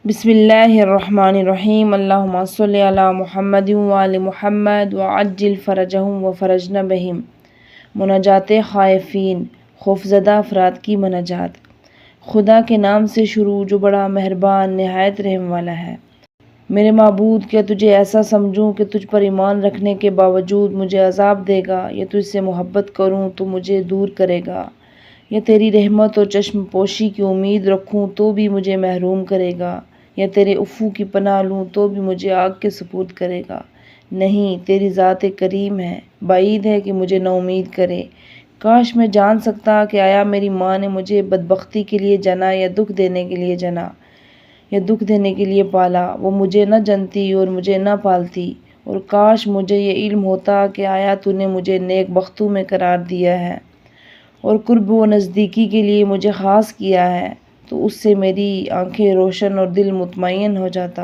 بسم اللہ الرحمن الرحیم، اللہم صلی علی محمد وآل محمد وعجل فرجہم وفرجنا بہم۔ مناجات خائفین، خوفزدہ افراد کی مناجات۔ خدا کے نام سے شروع جو بڑا مہربان نہایت رحم والا ہے۔ میرے معبود، کیا تجھے ایسا سمجھوں کہ تجھ پر ایمان رکھنے کے باوجود مجھے عذاب دے گا، یا تجھ سے محبت کروں تو مجھے دور کرے گا، یا تیری رحمت اور چشم پوشی کی امید رکھوں تو بھی مجھے محروم کرے گا، یا تیرے عفو کی پناہ لوں تو بھی مجھے آگ کے سپرد کرے گا۔ نہیں، تیری ذات کریم ہے، بعید ہے کہ مجھے نا امید کرے۔ کاش میں جان سکتا کہ آیا میری ماں نے مجھے بدبختی کے لیے جنا یا دکھ دینے کے لیے جنا یا دکھ دینے کے لیے پالا۔ وہ مجھے نہ جنتی اور مجھے نہ پالتی، اور کاش مجھے یہ علم ہوتا کہ آیا تو نے مجھے نیک بختوں میں قرار دیا ہے اور قرب و نزدیکی کے لیے مجھے خاص کیا ہے، تو اس سے میری آنکھیں روشن اور دل مطمئن ہو جاتا۔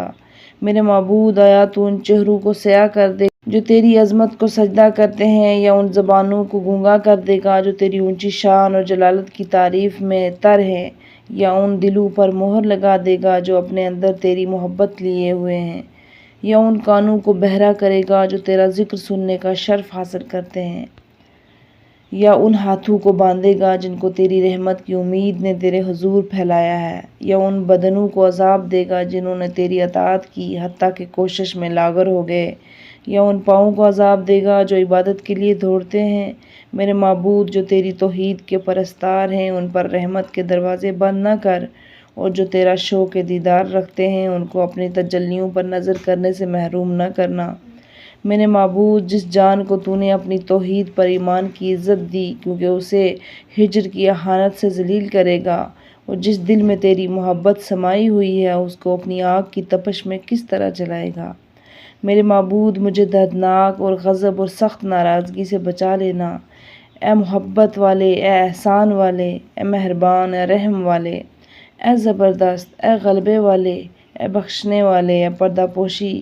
میرے معبود، آیا تو ان چہروں کو سیاہ کر دے جو تیری عظمت کو سجدہ کرتے ہیں، یا ان زبانوں کو گونگا کر دے گا جو تیری اونچی شان اور جلالت کی تعریف میں تر ہیں، یا ان دلوں پر مہر لگا دے گا جو اپنے اندر تیری محبت لیے ہوئے ہیں، یا ان کانوں کو بہرا کرے گا جو تیرا ذکر سننے کا شرف حاصل کرتے ہیں، یا ان ہاتھوں کو باندھے گا جن کو تیری رحمت کی امید نے تیرے حضور پھیلایا ہے، یا ان بدنوں کو عذاب دے گا جنہوں نے تیری اطاعت کی حتیٰ کہ کوشش میں لاغر ہو گئے، یا ان پاؤں کو عذاب دے گا جو عبادت کے لیے دوڑتے ہیں۔ میرے معبود، جو تیری توحید کے پرستار ہیں ان پر رحمت کے دروازے بند نہ کر، اور جو تیرا شوق دیدار رکھتے ہیں ان کو اپنی تجلیوں پر نظر کرنے سے محروم نہ کرنا۔ میرے معبود، جس جان کو تو نے اپنی توحید پر ایمان کی عزت دی، کیونکہ اسے ہجر کی اہانت سے ذلیل کرے گا، اور جس دل میں تیری محبت سمائی ہوئی ہے اس کو اپنی آگ کی تپش میں کس طرح جلائے گا۔ میرے معبود، مجھے دردناک اور غضب اور سخت ناراضگی سے بچا لینا۔ اے محبت والے، اے احسان والے، اے مہربان، اے رحم والے، اے زبردست، اے غلبے والے، اے بخشنے والے، اے پردہ پوشی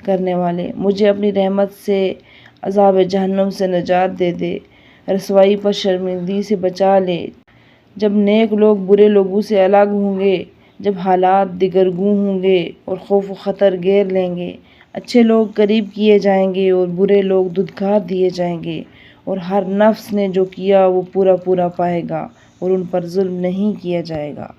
کرنے والے، مجھے اپنی رحمت سے عذاب جہنم سے نجات دے دے، رسوائی پر شرمندگی سے بچا لے۔ جب نیک لوگ برے لوگوں سے الگ ہوں گے، جب حالات دگرگوں ہوں گے اور خوف و خطر گھیر لیں گے، اچھے لوگ قریب کیے جائیں گے اور برے لوگ دھتکار دیے جائیں گے، اور ہر نفس نے جو کیا وہ پورا پورا پائے گا، اور ان پر ظلم نہیں کیا جائے گا۔